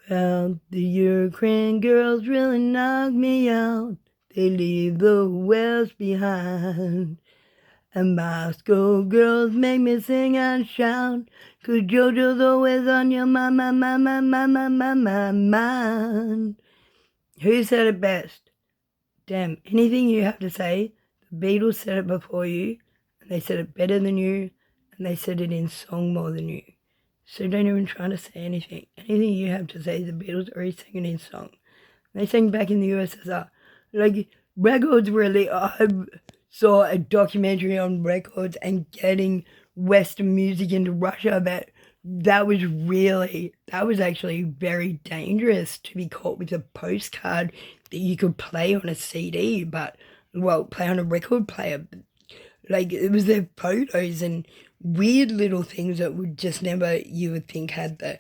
Well, the Ukraine girls really knock me out. They leave the West behind. And Moscow girls make me sing and shout. 'Cause JoJo's always on your mind. Who said it best? Damn, anything you have to say, the Beatles said it before you, and they said it better than you, and they said it in song more than you. So don't even try to say anything. Anything you have to say, the Beatles already sang it in song. They sang back in the USSR. Like, records really, I saw a documentary on records and getting Western music into Russia that was actually very dangerous to be caught with a postcard that you could play on a CD, play on a record player. Like, it was their photos and weird little things that would just never, you would think had the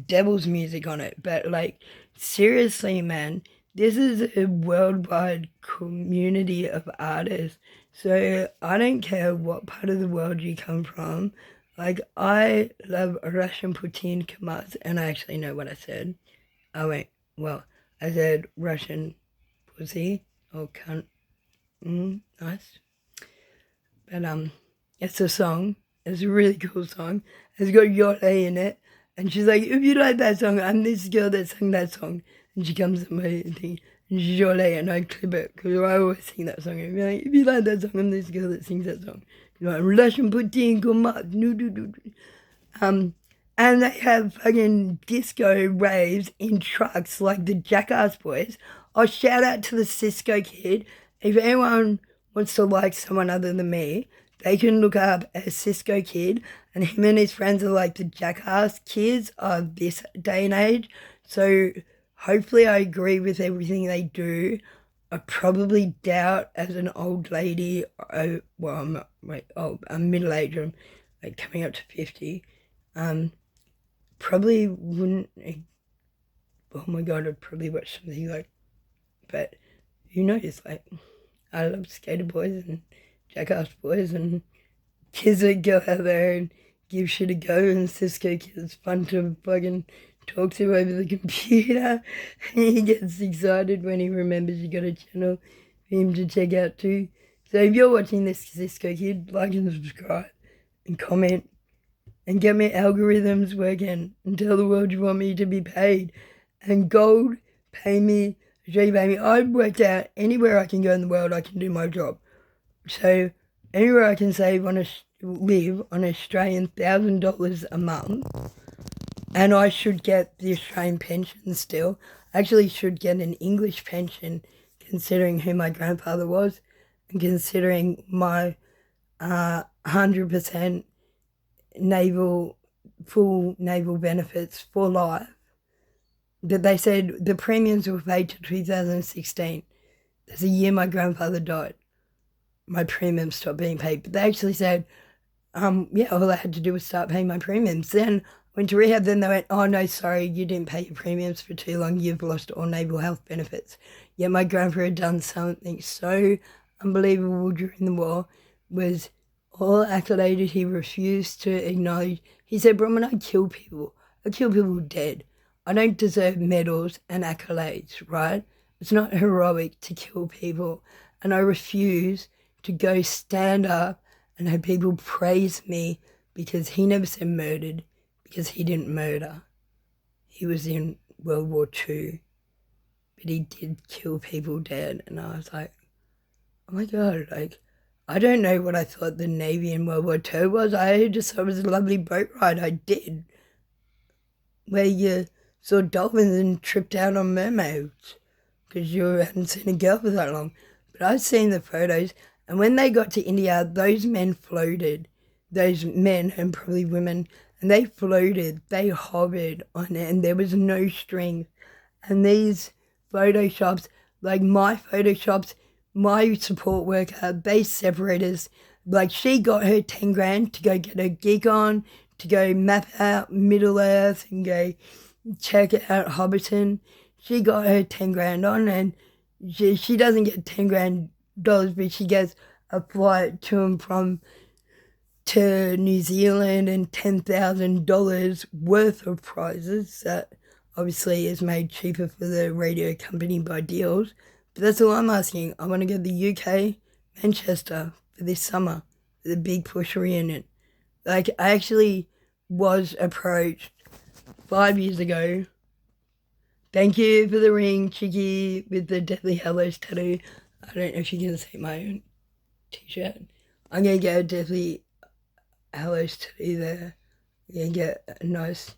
devil's music on it. But, like, seriously, man, this is a worldwide community of artists. So I don't care what part of the world you come from. Like, I love Russian poutine kamas, and I actually know what I said. Oh, wait, well, I said Russian pussy or cunt. Nice. But it's a song. It's a really cool song. It's got Yote in it. And she's like, if you like that song, I'm this girl that sang that song. And she comes to my thing, and she's Yote, and I clip it, because I always sing that song. And be like, if you like that song, I'm this girl that sings that song. You know, Russian poutine, come on. And they have fucking disco raves in trucks like the Jackass Boys. Oh, shout out to the Cisco Kid. If anyone wants to like someone other than me, they can look up a Cisco Kid, and him and his friends are like the Jackass kids of this day and age. So hopefully I agree with everything they do. I probably doubt as an old lady, I'm not like old, I'm middle-aged, I'm like coming up to 50, probably wouldn't, oh my god, I'd probably watch something like, but who knows, like, I love Skater Boys and Jackass Boys and kids that go out there and give shit a go, and Cisco Kid's fun to fucking talk to over the computer. He gets excited when he remembers you got a channel for him to check out too. So if you're watching this Cisco Kid, like and subscribe and comment and get my algorithms working and tell the world you want me to be paid. And gold, pay me, Australia pay me. I've worked out anywhere I can go in the world I can do my job. So anywhere I can live on Australian $1,000 a month, and I should get the Australian pension still. I actually should get an English pension considering who my grandfather was and considering my 100% full naval benefits for life. But they said the premiums were paid to 2016. That's the year my grandfather died. My premiums stopped being paid. But they actually said, all I had to do was start paying my premiums. Then went to rehab, then they went, oh no, sorry, you didn't pay your premiums for too long, you've lost all naval health benefits. Yet my grandfather had done something so unbelievable during the war, was all accolades he refused to acknowledge. He said, Bronwyn, I kill people dead. I don't deserve medals and accolades, right? It's not heroic to kill people. And I refuse to go stand up and have people praise me because he never said murdered, because he didn't murder. He was in World War II, but he did kill people dead. And I was like, oh my God, like, I don't know what I thought the Navy in World War II was. I just thought it was a lovely boat ride. I did. Where you saw dolphins and tripped out on mermaids because you hadn't seen a girl for that long. But I've seen the photos, and when they got to India, those men floated. Those men and probably women, and they floated, they hovered on it, and there was no string. And these photoshops, like my photoshops, my support worker, they separate us. Like, she got her 10 grand to go get a gig on, to go map out Middle Earth and go check out Hobbiton. She got her 10 grand on, and she doesn't get 10 grand dollars, but she gets a flight to and from to New Zealand and $10,000 worth of prizes that obviously is made cheaper for the radio company by deals. But that's all I'm asking. I want to go to the UK, Manchester, for this summer, for the big push reunion. Like, I actually was approached 5 years ago. Thank you for the ring, Chicky, with the Deathly Hallows tattoo. I don't know if you can see my own t-shirt. I'm going to get a Deathly Hallows tattoo there. I'm going to get a nice,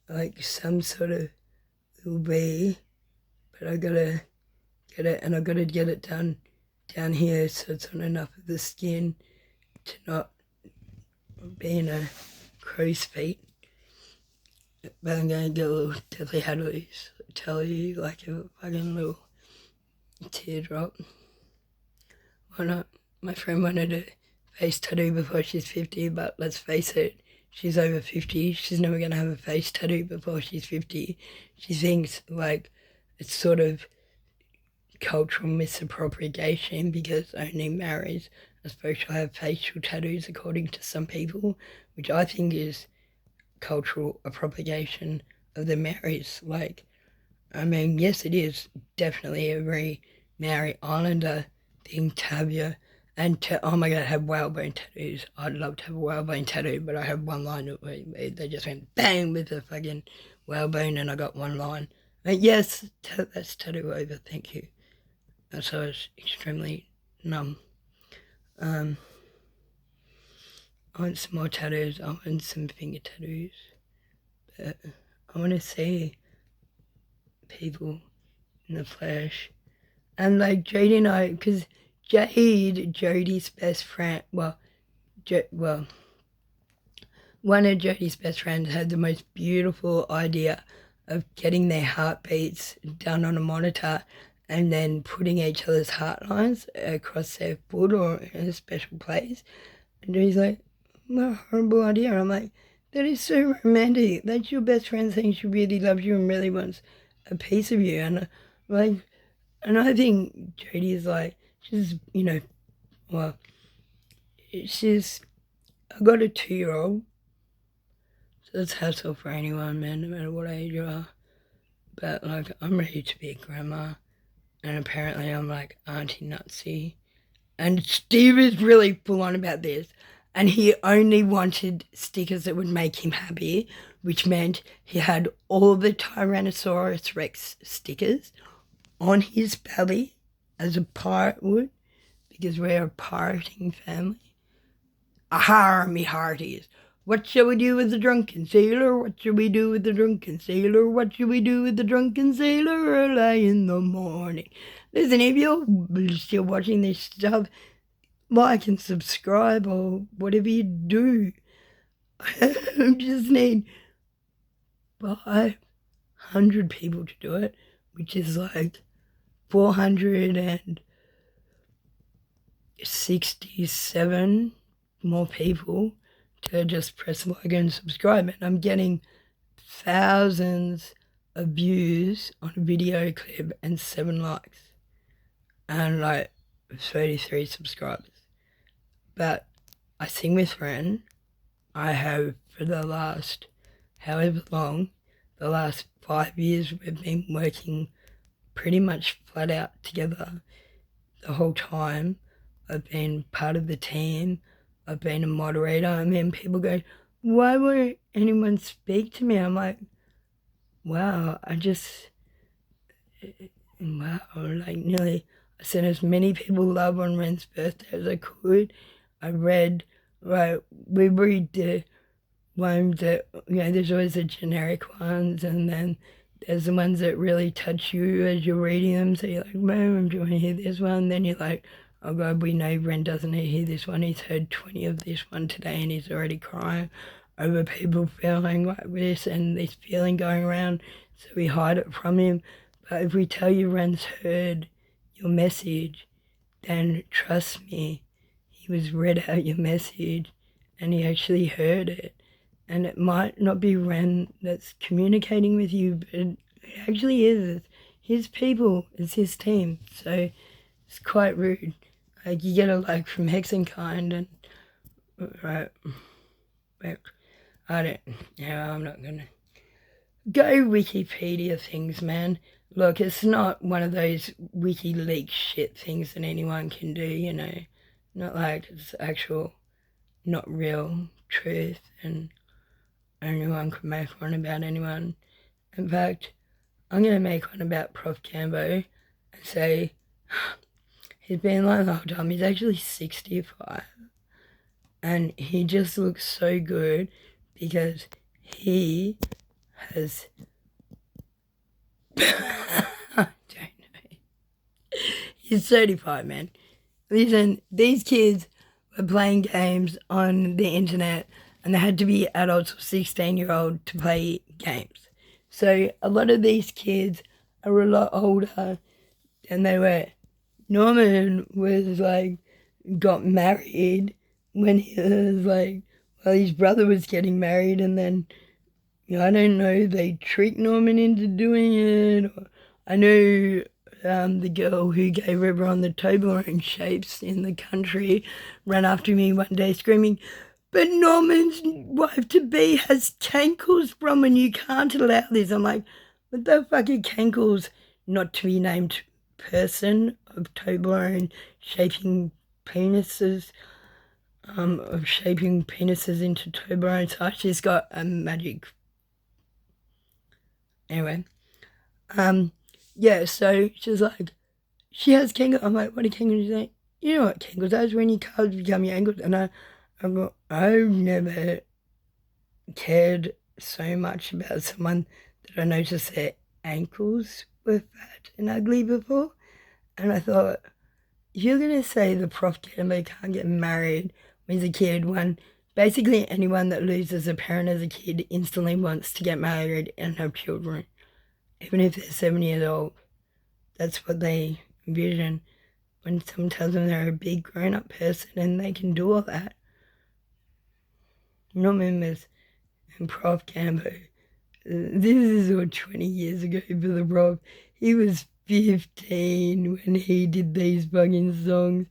like, some sort of little bee. But I got to get it, and I got to get it done down here so it's on enough of the skin to not be in a crow's feet. But I'm going to get a little Deathly Hallows tell you, like a fucking little teardrop. Why not? My friend wanted a face tattoo before she's 50, but let's face it, she's over 50. She's never going to have a face tattoo before she's 50. She thinks, like, it's sort of cultural misappropriation because only marrieds are supposed to have facial tattoos according to some people, which I think is cultural appropriation of the marrieds. Like, I mean, yes, it is definitely a very Maori Islander thing to have your, and to, oh my God, have whalebone tattoos. I'd love to have a whalebone tattoo, but I have one line of they just went bang with the fucking whalebone, and I got one line. But yes, that's tattoo over, thank you. So I was extremely numb. I want some more tattoos. I want some finger tattoos. But I want to see people in the flesh. And like Jodie and I, because Jodie's best friend, one of Jodie's best friends had the most beautiful idea of getting their heartbeats done on a monitor and then putting each other's heart lines across their foot or in a special place. And Jodie's like, what a horrible idea. I'm like, that is so romantic. That's your best friend saying she really loves you and really wants a piece of you. And like, and I think Jodie is like, she's, I got a 2-year-old. So it's hassle for anyone, man, no matter what age you are. But like, I'm ready to be a grandma. And apparently I'm like Auntie Nutsy. And Steve is really full on about this. And he only wanted stickers that would make him happy, which meant he had all the Tyrannosaurus Rex stickers on his belly, as a pirate would, because we're a pirating family. Aha, me hearties. What shall we do with the drunken sailor? What shall we do with the drunken sailor? What shall we do with the drunken sailor early in the morning? Listen, if you're still watching this stuff, like and subscribe or whatever you do. I just need 500 people to do it, which is like 467 more people to just press like and subscribe. And I'm getting thousands of views on a video clip and 7 likes and like 33 subscribers. But I sing with Ren. I have for the last however long, the last 5 years we've been working pretty much flat out together the whole time. I've been part of the team. I've been a moderator. I mean, people go, why won't anyone speak to me? I'm like, wow, like nearly, I sent as many people love on Ren's birthday as I could. I read, right, we read the ones that, there's always the generic ones, and then there's the ones that really touch you as you're reading them. So you're like, man, do you want to hear this one? Then you're like, oh God, we know Ren doesn't need to hear this one. He's heard 20 of this one today and he's already crying over people feeling like this and this feeling going around. So we hide it from him. But if we tell you Ren's heard your message, then trust me, he was read out your message and he actually heard it. And it might not be Ren that's communicating with you, but it actually is. It's his people, it's his team. So it's quite rude. Like, you get a like from Hexenkind and, right, but I'm not gonna go Wikipedia things, man. Look, it's not one of those WikiLeaks shit things that anyone can do, you know. Not like it's actual, not real truth, and anyone could make one about anyone. In fact, I'm going to make one about Prof. Cambo and say he's been like the whole time. He's actually 65. And he just looks so good because he has... I don't know. He's 35, man. Listen, these kids were playing games on the internet and they had to be adults or 16-year-old to play games. So a lot of these kids are a lot older than they were. Norman was like, got married when he was like, well, his brother was getting married, and then, you know, I don't know, they tricked Norman into doing it. Or I know the girl who gave everyone the Toblerone shapes in the country ran after me one day screaming, but Norman's wife-to-be has cankles from and you can't allow this. I'm like, what the fuck are cankles? Not to be named person of Toblerone shaping penises, of shaping penises into Toblerone. So she's got a magic. Anyway, yeah, so she's like, she has cankles. I'm like, what are cankles? She's like, you know what cankles are? When your calves become your ankles. And I've never cared so much about someone that I noticed their ankles were fat and ugly before. And I thought, you're going to say the Prof. Cambo can't get married when he's a kid when basically anyone that loses a parent as a kid instantly wants to get married and have children, even if they're 7 years old. That's what they envision when someone tells them they're a big grown-up person and they can do all that. Norman was and Prof. Cambo. This is all 20 years ago for the Prof. He was 15 when he did these fucking songs.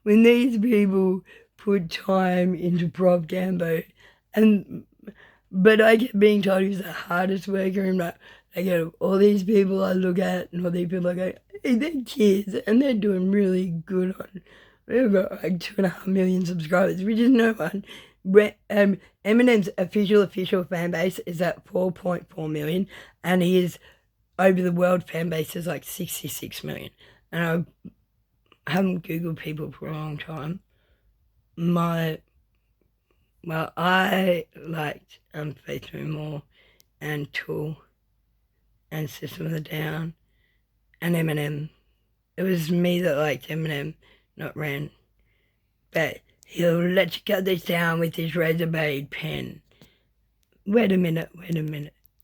When these people put time into Prof. Cambo, but I kept being told he was the hardest worker, and I get all these people I look at, and all these people I go, hey, they're kids, and they're doing really good on. We've got like 2.5 million subscribers, which is no one. Eminem's official fan base is at 4.4 million, and his over the world fan base is like 66 million. And I haven't Googled people for a long time. I liked Faith No More and Tool and System of a Down and Eminem. It was me that liked Eminem, not Rant. But he'll let you cut this down with his razor blade pen. Wait a minute.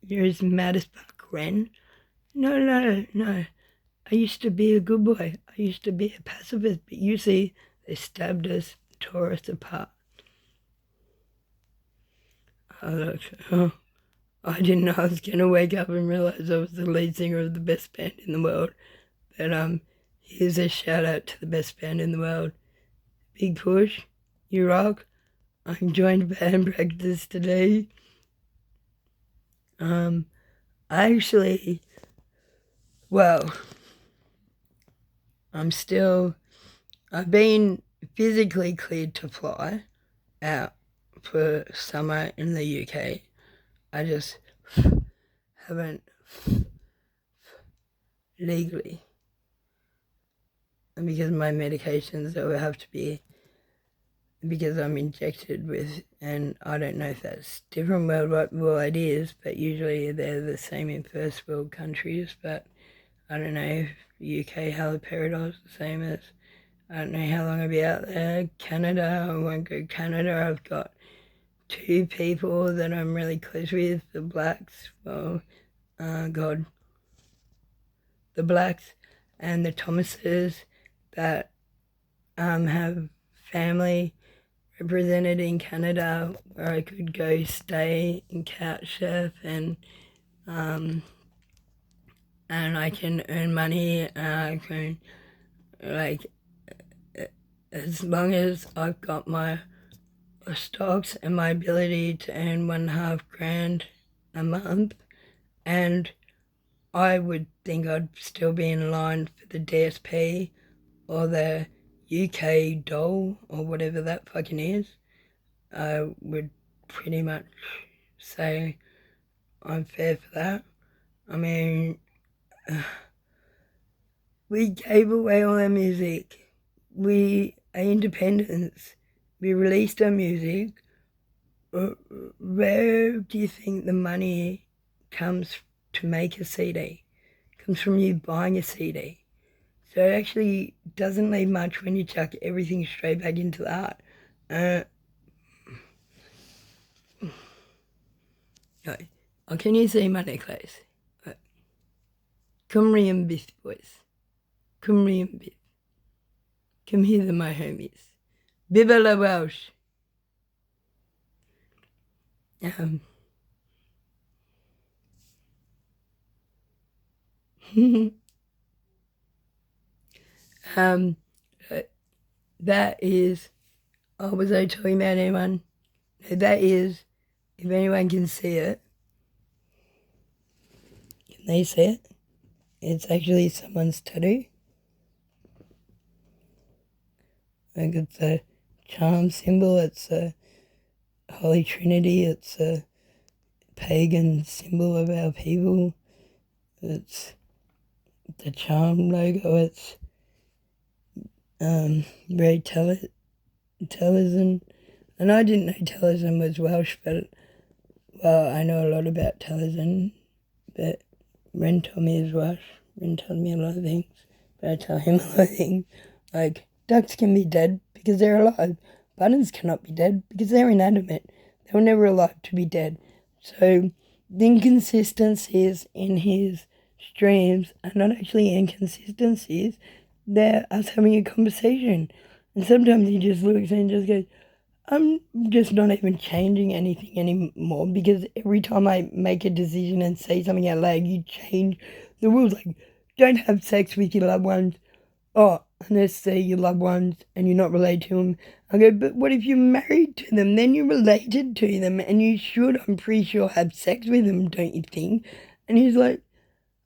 You're as mad as fuck, Ren. No. I used to be a good boy. I used to be a pacifist, but you see, they stabbed us, tore us apart. I didn't know I was going to wake up and realize I was the lead singer of the best band in the world. But here's a shout out to the best band in the world. Big push, you rock. I joined band practice today. I've been physically cleared to fly out for summer in the UK. I just haven't legally. And because my medications that will have to be, because I'm injected with, and I don't know if that's different worldwide, well it is, but usually they're the same in first world countries, but I don't know if UK haloperidol is the same as, I don't know how long I'll be out there. Canada, I won't go Canada. I've got 2 people that I'm really close with, the Blacks, the Blacks and the Thomases that have family represented in Canada where I could go stay and couch chef and I can earn money and I can, like, as long as I've got my stocks and my ability to earn $1.5 grand a month, and I would think I'd still be in line for the DSP or the UK doll or whatever that fucking is. I would pretty much say I'm fair for that. I mean, we gave away all our music. We are independents. We released our music. Where do you think the money comes to make a CD? It comes from you buying a CD. So it actually doesn't leave much when you chuck everything straight back into the art. Oh, can you see my necklace? Cymru and Biff, boys. Cymru and Biff. Come here, my homies. Bibba la Welsh. That is, oh, was I talking about anyone? That is, if anyone can see it, can they see it? It's actually someone's tattoo. Like it's a charm symbol, it's a Holy Trinity, it's a pagan symbol of our people. It's the charm logo, it's very Tellison. And I didn't know Tellison was Welsh, but, well, I know a lot about Tellison, but Ren told me he's Welsh. Ren told me a lot of things, but I tell him a lot of things. Like, ducks can be dead because they're alive. Buttons cannot be dead because they're inanimate. They were never alive to be dead. So the inconsistencies in his streams are not actually inconsistencies. They're us having a conversation. And sometimes he just looks and just goes, I'm just not even changing anything anymore because every time I make a decision and say something out loud, you change the rules. Like, don't have sex with your loved ones. Oh, unless they're your loved ones and you're not related to them. I go, but what if you're married to them? Then you're related to them and you should, I'm pretty sure, have sex with them, don't you think? And he's like,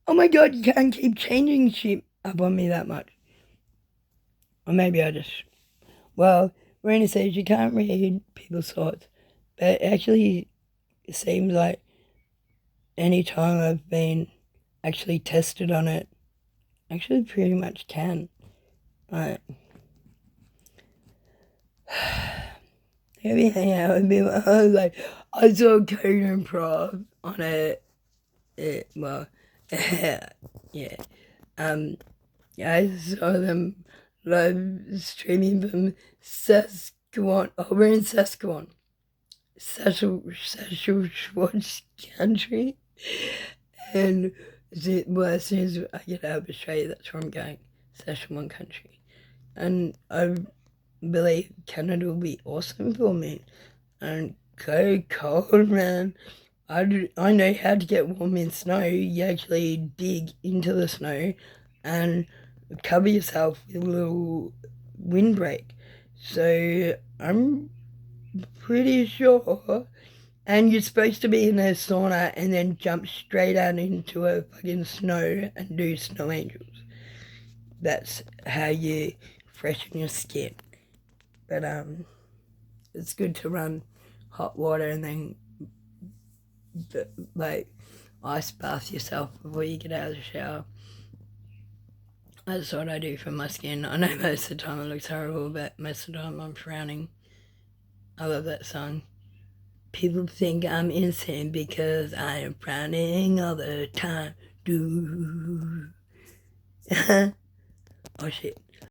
oh my God, you can't keep changing shit up on me that much. Or maybe I just, well, we're in a stage you can't read people's thoughts. But actually, it seems like any time I've been actually tested on it, actually pretty much can. Like, everything out would be like, I saw Conan Improv on it. Well, yeah. I saw them live streaming from Saskatchewan. Oh, we're in Saskatchewan. Saskatchewan country. And well, as soon as I get out of Australia, that's where I'm going. Saskatchewan country. And I believe Canada will be awesome for me. And go cold, man. I know how to get warm in snow. You actually dig into the snow and cover yourself with a little windbreak. So I'm pretty sure. And you're supposed to be in a sauna and then jump straight out into a fucking snow and do snow angels. That's how you freshen your skin. But it's good to run hot water and then like ice bath yourself before you get out of the shower. That's what I do for my skin. I know most of the time it looks horrible, but most of the time I'm frowning. I love that song. People think I'm insane because I am frowning all the time. Oh shit.